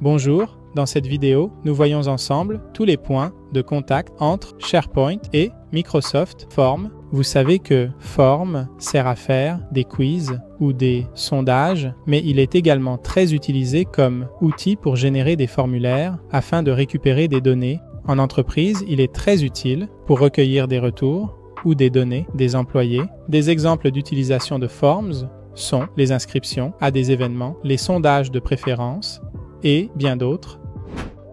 Bonjour, dans cette vidéo, nous voyons ensemble tous les points de contact entre SharePoint et Microsoft Forms. Vous savez que Forms sert à faire des quiz ou des sondages, mais il est également très utilisé comme outil pour générer des formulaires afin de récupérer des données. En entreprise, il est très utile pour recueillir des retours ou des données des employés. Des exemples d'utilisation de Forms sont les inscriptions à des événements, les sondages de préférence et bien d'autres.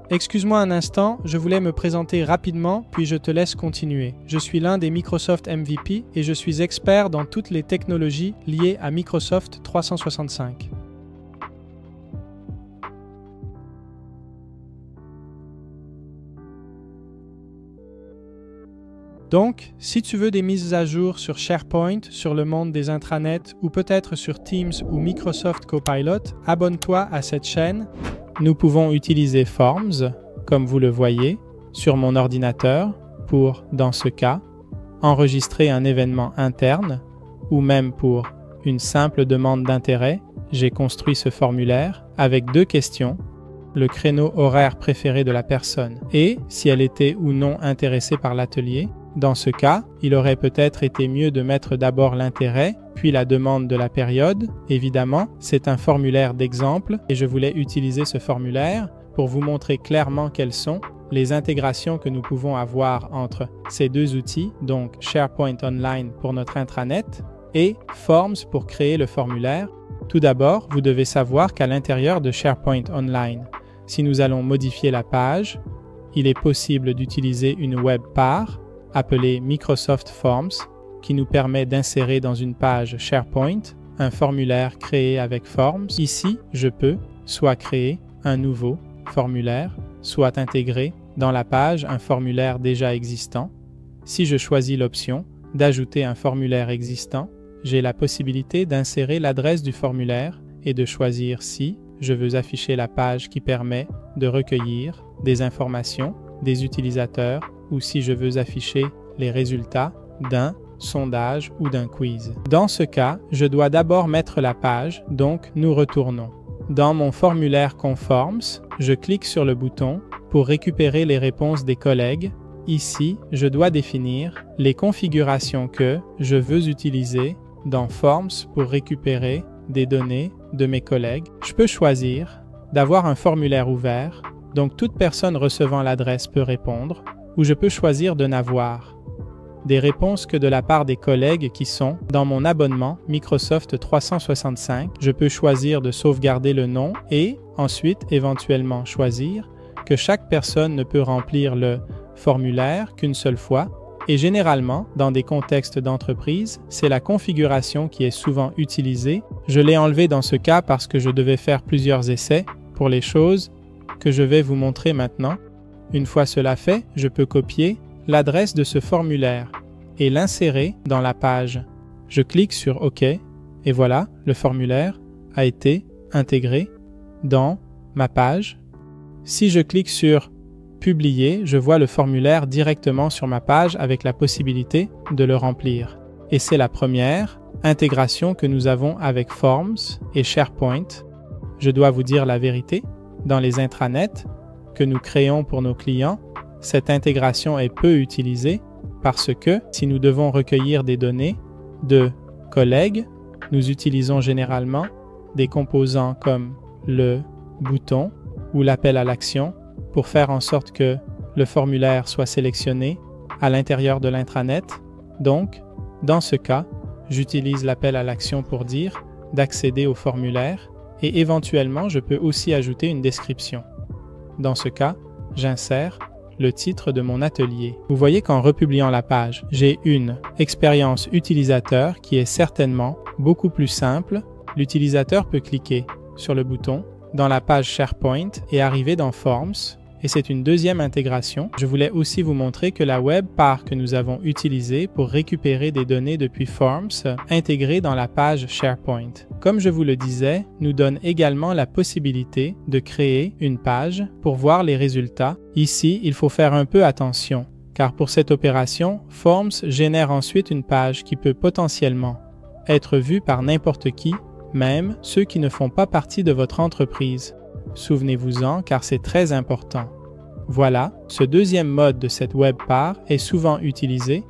Excuse-moi un instant, je voulais me présenter rapidement, puis je te laisse continuer. Je suis l'un des Microsoft MVP et je suis expert dans toutes les technologies liées à Microsoft 365. Donc, si tu veux des mises à jour sur SharePoint, sur le monde des intranets ou peut-être sur Teams ou Microsoft Copilot, abonne-toi à cette chaîne. Nous pouvons utiliser Forms, comme vous le voyez, sur mon ordinateur pour, dans ce cas, enregistrer un événement interne ou même pour une simple demande d'intérêt. J'ai construit ce formulaire avec 2 questions, le créneau horaire préféré de la personne et si elle était ou non intéressée par l'atelier. Dans ce cas, il aurait peut-être été mieux de mettre d'abord l'intérêt, puis la demande de la période. Évidemment, c'est un formulaire d'exemple et je voulais utiliser ce formulaire pour vous montrer clairement quelles sont les intégrations que nous pouvons avoir entre ces 2 outils, donc SharePoint Online pour notre intranet et Forms pour créer le formulaire. Tout d'abord, vous devez savoir qu'à l'intérieur de SharePoint Online, si nous allons modifier la page, il est possible d'utiliser une web-part appelée Microsoft Forms qui nous permet d'insérer dans une page SharePoint un formulaire créé avec Forms. Ici, je peux soit créer un nouveau formulaire, soit intégrer dans la page un formulaire déjà existant. Si je choisis l'option d'ajouter un formulaire existant, j'ai la possibilité d'insérer l'adresse du formulaire et de choisir si je veux afficher la page qui permet de recueillir des informations des utilisateurs ou si je veux afficher les résultats d'un sondage ou d'un quiz. Dans ce cas, je dois d'abord mettre la page, donc nous retournons. Dans mon formulaire Conforms, je clique sur le bouton pour récupérer les réponses des collègues. Ici, je dois définir les configurations que je veux utiliser dans Forms pour récupérer des données de mes collègues. Je peux choisir d'avoir un formulaire ouvert, donc toute personne recevant l'adresse peut répondre, ou je peux choisir de n'avoir des réponses que de la part des collègues qui sont dans mon abonnement Microsoft 365. Je peux choisir de sauvegarder le nom et ensuite éventuellement choisir que chaque personne ne peut remplir le formulaire qu'une seule fois. Et généralement, dans des contextes d'entreprise, c'est la configuration qui est souvent utilisée. Je l'ai enlevé dans ce cas parce que je devais faire plusieurs essais pour les choses que je vais vous montrer maintenant. Une fois cela fait, je peux copier l'adresse de ce formulaire et l'insérer dans la page. Je clique sur OK et voilà, le formulaire a été intégré dans ma page. Si je clique sur Publier, je vois le formulaire directement sur ma page avec la possibilité de le remplir. Et c'est la première intégration que nous avons avec Forms et SharePoint. Je dois vous dire la vérité, dans les intranets que nous créons pour nos clients, cette intégration est peu utilisée parce que si nous devons recueillir des données de collègues, nous utilisons généralement des composants comme le bouton ou l'appel à l'action pour faire en sorte que le formulaire soit sélectionné à l'intérieur de l'intranet. Donc, dans ce cas, j'utilise l'appel à l'action pour dire d'accéder au formulaire et éventuellement, je peux aussi ajouter une description. Dans ce cas, j'insère le titre de mon atelier. Vous voyez qu'en republiant la page, j'ai une expérience utilisateur qui est certainement beaucoup plus simple. L'utilisateur peut cliquer sur le bouton dans la page SharePoint et arriver dans Forms. Et c'est une deuxième intégration. Je voulais aussi vous montrer que la web-part que nous avons utilisée pour récupérer des données depuis Forms intégrée dans la page SharePoint. Comme je vous le disais, nous donne également la possibilité de créer une page pour voir les résultats. Ici, il faut faire un peu attention, car pour cette opération, Forms génère ensuite une page qui peut potentiellement être vue par n'importe qui, même ceux qui ne font pas partie de votre entreprise. souvenez-vous-en car c'est très important. Voilà, ce deuxième mode de cette webpar est souvent utilisé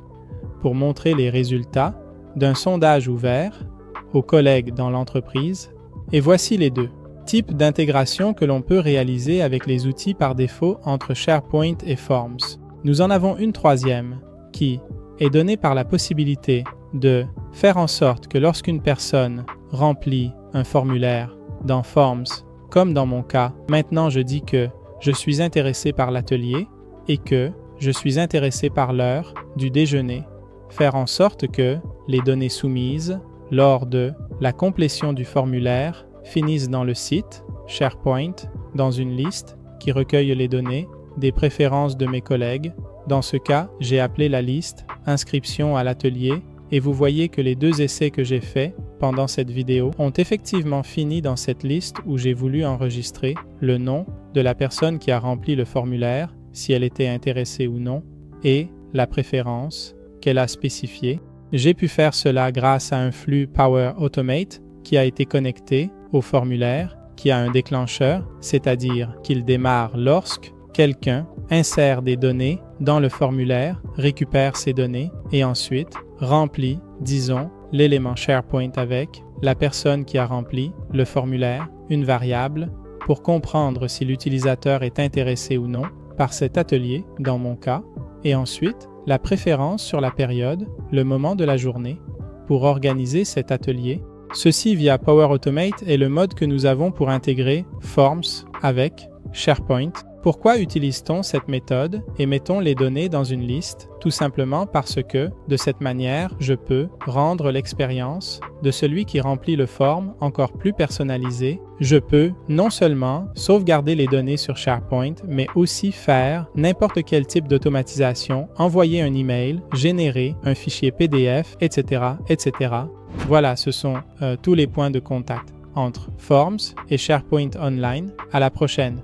pour montrer les résultats d'un sondage ouvert aux collègues dans l'entreprise. Et voici les deux types d'intégration que l'on peut réaliser avec les outils par défaut entre SharePoint et Forms. Nous en avons une troisième qui est donnée par la possibilité de faire en sorte que lorsqu'une personne remplit un formulaire dans Forms, comme dans mon cas, maintenant je dis que je suis intéressé par l'atelier et que je suis intéressé par l'heure du déjeuner, faire en sorte que les données soumises lors de la complétion du formulaire finissent dans le site SharePoint, dans une liste qui recueille les données des préférences de mes collègues. Dans ce cas, j'ai appelé la liste « Inscription à l'atelier » et vous voyez que les deux essais que j'ai faits pendant cette vidéo ont effectivement fini dans cette liste où j'ai voulu enregistrer le nom de la personne qui a rempli le formulaire, si elle était intéressée ou non, et la préférence qu'elle a spécifiée. J'ai pu faire cela grâce à un flux Power Automate qui a été connecté au formulaire, qui a un déclencheur, c'est-à-dire qu'il démarre lorsque quelqu'un insère des données dans le formulaire, récupère ces données et ensuite remplit, disons, l'élément SharePoint avec la personne qui a rempli le formulaire, une variable, pour comprendre si l'utilisateur est intéressé ou non par cet atelier, dans mon cas, et ensuite la préférence sur la période, le moment de la journée, pour organiser cet atelier. Ceci via Power Automate est le mode que nous avons pour intégrer Forms avec SharePoint. Pourquoi utilise-t-on cette méthode et mettons les données dans une liste? Tout simplement parce que, de cette manière, je peux rendre l'expérience de celui qui remplit le form encore plus personnalisée. Je peux non seulement sauvegarder les données sur SharePoint, mais aussi faire n'importe quel type d'automatisation, envoyer un email, générer un fichier PDF, etc., etc. Voilà, ce sont tous les points de contact entre Forms et SharePoint Online. À la prochaine!